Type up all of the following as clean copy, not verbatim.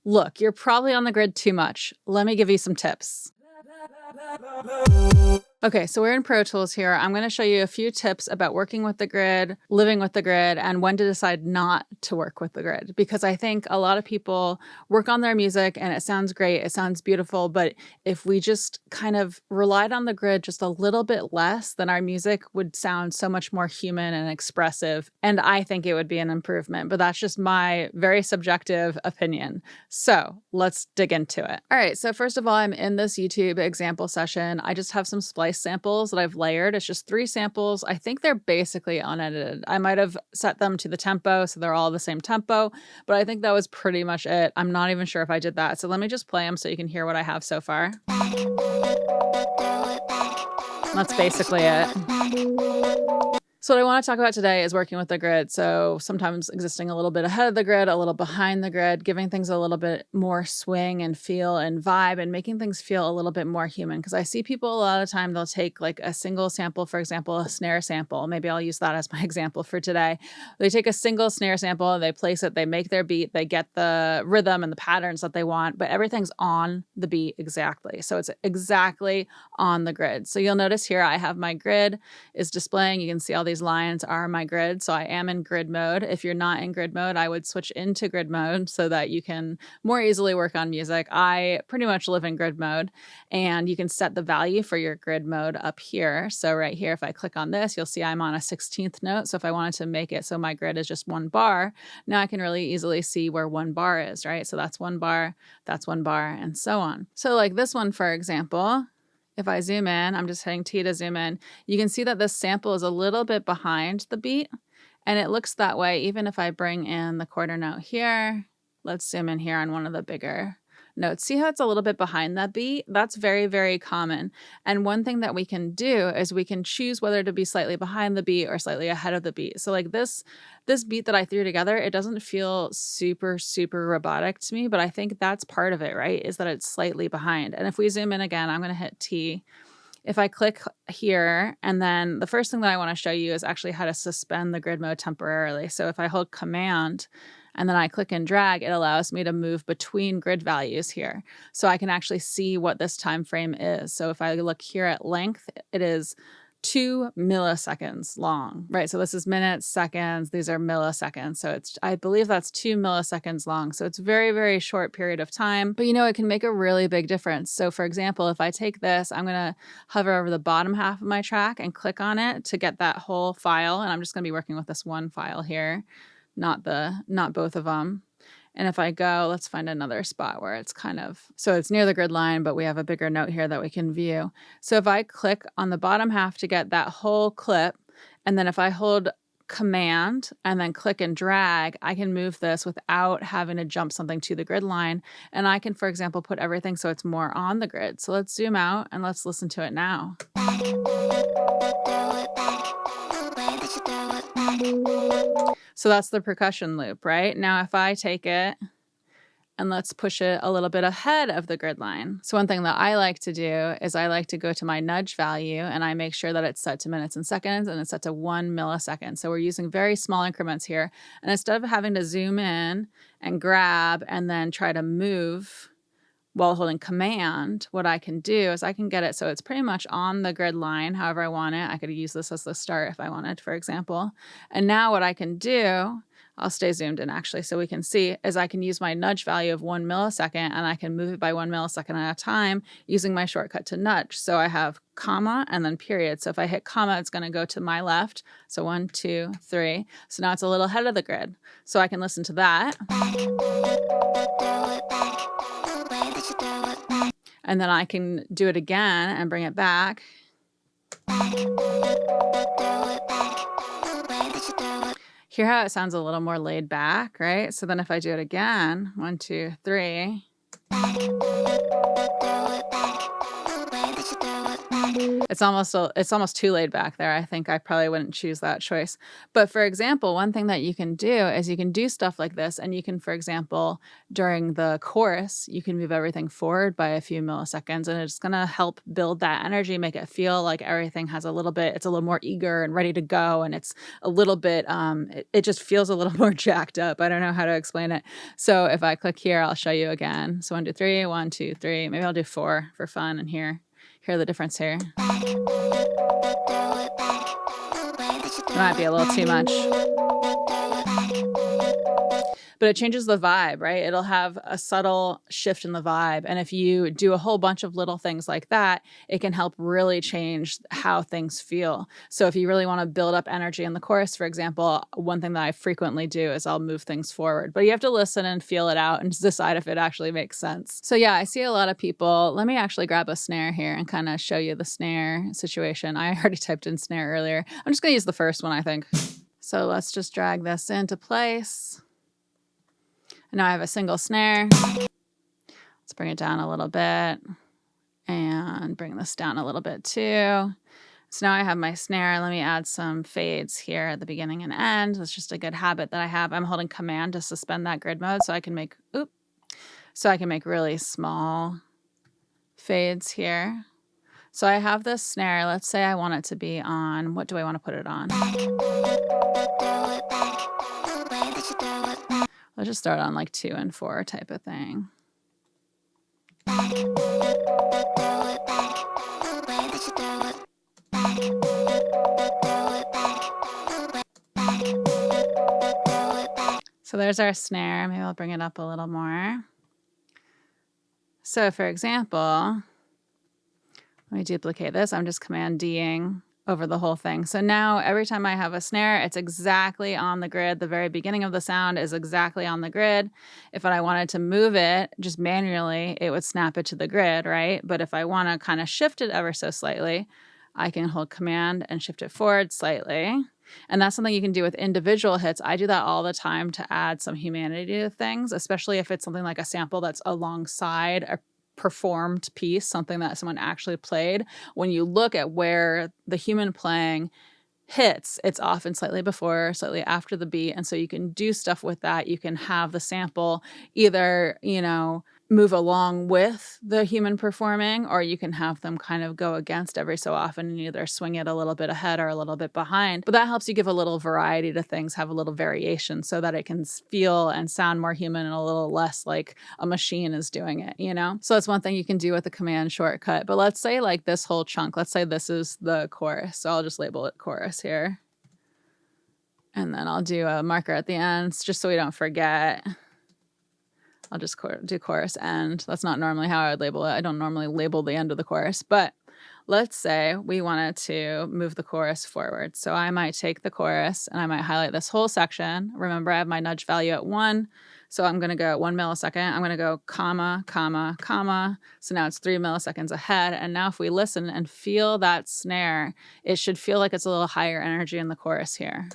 Look, you're probably on the grid too much. Let me give you some tips. Okay, so we're in Pro Tools here. I'm going to show you a few tips about working with the grid, living with the grid, and when to decide not to work with the grid. Because I think a lot of people work on their music and it sounds great, it sounds beautiful, but if we just kind of relied on the grid just a little bit less, then our music would sound so much more human and expressive. And I think it would be an improvement, but that's just my very subjective opinion. So let's dig into it. All right, so first of all, I'm in this YouTube example session. I just have some splice samples that I've layered. It's just 3 samples. I think they're basically unedited. I might have set them to the tempo, so they're all the same tempo, but I think that was pretty much it. I'm not even sure if I did that. So let me just play them so you can hear what I have so far. That's basically it. So what I want to talk about today is working with the grid. So sometimes existing a little bit ahead of the grid, a little behind the grid, giving things a little bit more swing and feel and vibe and making things feel a little bit more human. Because I see people a lot of the time, they'll take like a single sample, for example, a snare sample. Maybe I'll use that as my example for today. They take a single snare sample, they place it, they make their beat, they get the rhythm and the patterns that they want, but everything's on the beat exactly. So it's exactly on the grid. So you'll notice here I have my grid is displaying. You can see all these lines are my grid. So I am in grid mode. If you're not in grid mode, I would switch into grid mode so that you can more easily work on music. I pretty much live in grid mode, and you can set the value for your grid mode up here. So right here, if I click on this, you'll see I'm on a 16th note. So if I wanted to make it so my grid is just 1 bar, now I can really easily see where 1 bar is, right? So that's 1 bar, and so on. So like this one, for example, if I zoom in, I'm just hitting T to zoom in, you can see that this sample is a little bit behind the beat, and it looks that way even if I bring in the quarter note here. Let's zoom in here on one of the bigger notes. See how it's a little bit behind that beat? That's very, very common. And one thing that we can do is we can choose whether to be slightly behind the beat or slightly ahead of the beat. So like this beat that I threw together, it doesn't feel super, super robotic to me, but I think that's part of it, right? Is that it's slightly behind. And if we zoom in again, I'm going to hit T. If I click here, and then the first thing that I want to show you is actually how to suspend the grid mode temporarily. So if I hold Command and then I click and drag, it allows me to move between grid values here. So I can actually see what this time frame is. So if I look here at length, it is 2 milliseconds long, right? So this is minutes, seconds, these are milliseconds. So I believe that's 2 milliseconds long. So it's very, very short period of time, but it can make a really big difference. So for example, if I take this, I'm going to hover over the bottom half of my track and click on it to get that whole file. And I'm just going to be working with this one file here, not both of them. And if I go, let's find another spot where it's so it's near the grid line, but we have a bigger note here that we can view. So if I click on the bottom half to get that whole clip, and then if I hold Command and then click and drag, I can move this without having to jump something to the grid line. And I can, for example, put everything so it's more on the grid. So let's zoom out and let's listen to it now. So that's the percussion loop, right? Now, if I take it and let's push it a little bit ahead of the grid line. So one thing that I like to do is I like to go to my nudge value and I make sure that it's set to minutes and seconds and it's set to 1 millisecond. So we're using very small increments here. And instead of having to zoom in and grab and then try to move while holding Command, what I can do is I can get it so it's pretty much on the grid line however I want it. I could use this as the start if I wanted, for example. And now what I can do, I'll stay zoomed in actually so we can see, is I can use my nudge value of 1 millisecond and I can move it by 1 millisecond at a time using my shortcut to nudge. So I have comma and then period. So if I hit comma, it's going to go to my left. So 1, 2, 3. So now it's a little ahead of the grid. So I can listen to that. And then I can do it again and bring it back. Hear how it sounds a little more laid back, right? So then if I do it again, 1, 2, 3. It's almost too laid back there. I think I probably wouldn't choose that choice. But for example, one thing that you can do is you can do stuff like this, and you can, for example, during the chorus, you can move everything forward by a few milliseconds, and it's gonna help build that energy, make it feel like everything has it's a little more eager and ready to go, and it's a little bit, it just feels a little more jacked up. I don't know how to explain it. So if I click here, I'll show you again. So 1, 2, 3, 1, 2, 3. Maybe I'll do 4 for fun and hear the difference here. It might be a little too much. But it changes the vibe, right? It'll have a subtle shift in the vibe. And if you do a whole bunch of little things like that, it can help really change how things feel. So if you really want to build up energy in the chorus, for example, one thing that I frequently do is I'll move things forward. But you have to listen and feel it out and decide if it actually makes sense. So yeah, I see a lot of people. Let me actually grab a snare here and kind of show you the snare situation. I already typed in snare earlier. I'm just going to use the first one, I think. So let's just drag this into place. And now I have a single snare. Let's bring it down a little bit and bring this down a little bit too. So now I have my snare. Let me add some fades here at the beginning and end. That's just a good habit that I have. I'm holding Command to suspend that grid mode so I can make, really small fades here. So I have this snare. Let's say I want it to be on, what do I want to put it on? Let's just start on like 2 and 4 type of thing. So there's our snare. Maybe I'll bring it up a little more. So for example, let me duplicate this. I'm just Command D'ing over the whole thing. So now every time I have a snare, it's exactly on the grid. The very beginning of the sound is exactly on the grid. If I wanted to move it just manually, it would snap it to the grid, right? But if I want to kind of shift it ever so slightly, I can hold Command and shift it forward slightly. And that's something you can do with individual hits. I do that all the time to add some humanity to things, especially if it's something like a sample that's alongside a performed piece, something that someone actually played. When you look at where the human playing hits, it's often slightly before, slightly after the beat. And so you can do stuff with that. You can have the sample either, move along with the human performing, or you can have them kind of go against every so often and either swing it a little bit ahead or a little bit behind. But that helps you give a little variety to things, have a little variation so that it can feel and sound more human and a little less like a machine is doing it, So that's one thing you can do with the Command shortcut. But let's say like this whole chunk, let's say this is the chorus. So I'll just label it chorus here. And then I'll do a marker at the end just so we don't forget. I'll just do chorus end. That's not normally how I would label it. I don't normally label the end of the chorus, but let's say we wanted to move the chorus forward. So I might take the chorus and I might highlight this whole section. Remember, I have my nudge value at 1. So I'm going to go 1 millisecond. I'm going to go comma, comma, comma. So now it's 3 milliseconds ahead. And now if we listen and feel that snare, it should feel like it's a little higher energy in the chorus here.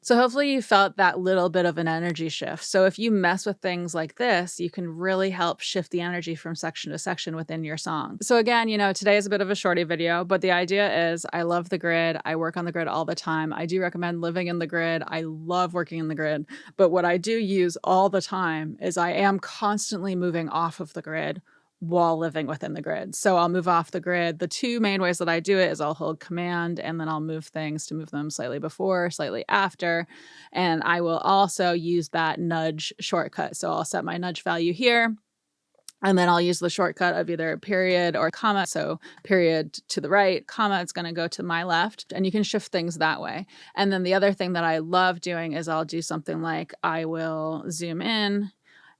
So hopefully you felt that little bit of an energy shift. So if you mess with things like this, you can really help shift the energy from section to section within your song. So again, today is a bit of a shorty video, but the idea is I love the grid. I work on the grid all the time. I do recommend living in the grid. I love working in the grid. But what I do use all the time is I am constantly moving off of the grid while living within the grid. So I'll move off the grid. The 2 main ways that I do it is I'll hold Command and then I'll move things to move them slightly before, slightly after. And I will also use that nudge shortcut. So I'll set my nudge value here. And then I'll use the shortcut of either period or comma. So period to the right, comma, it's going to go to my left. And you can shift things that way. And then the other thing that I love doing is I'll do something like I will zoom in.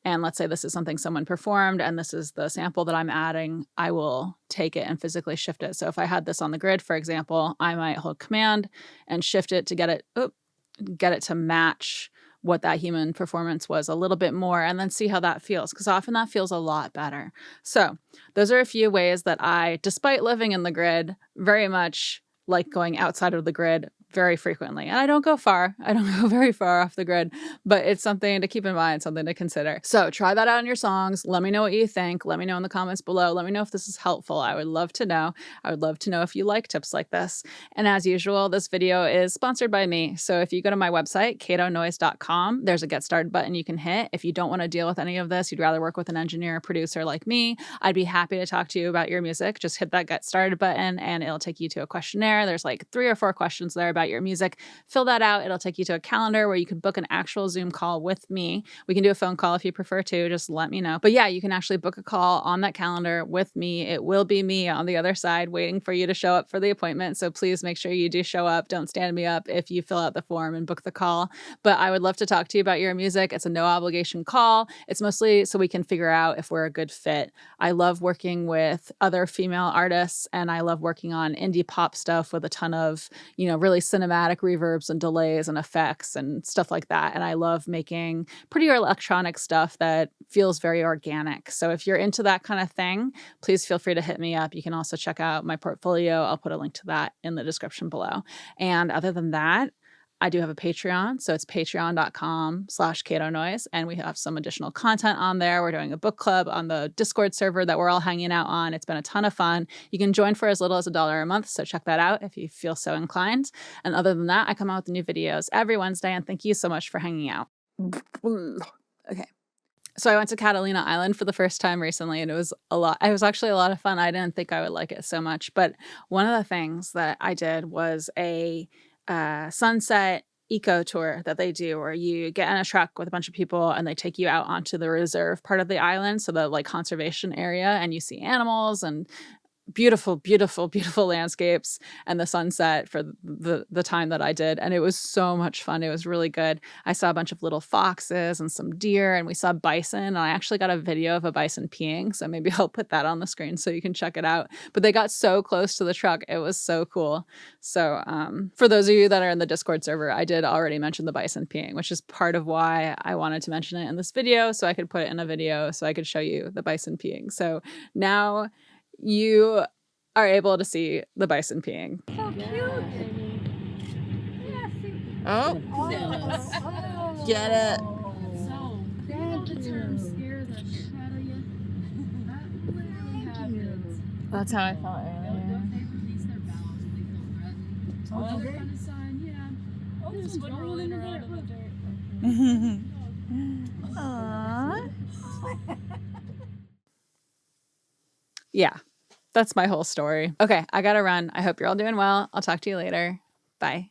And let's say this is something someone performed and this is the sample that I'm adding, I will take it and physically shift it. So if I had this on the grid, for example, I might hold Command and shift it to get it to match what that human performance was a little bit more and then see how that feels, because often that feels a lot better. So those are a few ways that I, despite living in the grid, very much like going outside of the grid very frequently. And I don't go far. I don't go very far off the grid, but it's something to keep in mind, something to consider. So try that out in your songs. Let me know what you think. Let me know in the comments below. Let me know if this is helpful. I would love to know. I would love to know if you like tips like this. And as usual, this video is sponsored by me. So if you go to my website, CatoNoise.com, there's a get started button you can hit. If you don't want to deal with any of this, you'd rather work with an engineer or producer like me, I'd be happy to talk to you about your music. Just hit that get started button and it'll take you to a questionnaire. There's like 3 or 4 questions there about your music. Fill that out. It'll take you to a calendar where you can book an actual Zoom call with me. We can do a phone call if you prefer to. Just let me know. But yeah, you can actually book a call on that calendar with me. It will be me on the other side waiting for you to show up for the appointment. So please make sure you do show up. Don't stand me up if you fill out the form and book the call. But I would love to talk to you about your music. It's a no obligation call. It's mostly so we can figure out if we're a good fit. I love working with other female artists, and I love working on indie pop stuff with a ton of, really cinematic reverbs and delays and effects and stuff like that. And I love making pretty electronic stuff that feels very organic. So if you're into that kind of thing, please feel free to hit me up. You can also check out my portfolio. I'll put a link to that in the description below. And other than that, I do have a Patreon, so it's patreon.com/CatoNoise, and we have some additional content on there. We're doing a book club on the Discord server that we're all hanging out on. It's been a ton of fun. You can join for as little as $1 a month, so check that out if you feel so inclined. And other than that, I come out with new videos every Wednesday, and thank you so much for hanging out. Okay. So I went to Catalina Island for the first time recently, and it was actually a lot of fun. I didn't think I would like it so much, but one of the things that I did was a sunset eco tour that they do, where you get in a truck with a bunch of people and they take you out onto the reserve part of the island, so the like conservation area, and you see animals and beautiful, beautiful, beautiful landscapes and the sunset for the time that I did. And it was so much fun. It was really good. I saw a bunch of little foxes and some deer, and we saw bison. And I actually got a video of a bison peeing. So maybe I'll put that on the screen so you can check it out. But they got so close to the truck. It was so cool. So for those of you that are in the Discord server, I did already mention the bison peeing, which is part of why I wanted to mention it in this video, so I could put it in a video so I could show you the bison peeing. So now you are able to see the bison peeing. So cute. Oh, get it. So, the term scare the shit out of you. That literally happens. That's how I felt They earlier. release their bowels when they feel threatened. Another kind of sign, yeah. Oh, there's a squirrel rolling around in the dirt. Aww. Yeah, that's my whole story. Okay, I gotta run. I hope you're all doing well. I'll talk to you later. Bye.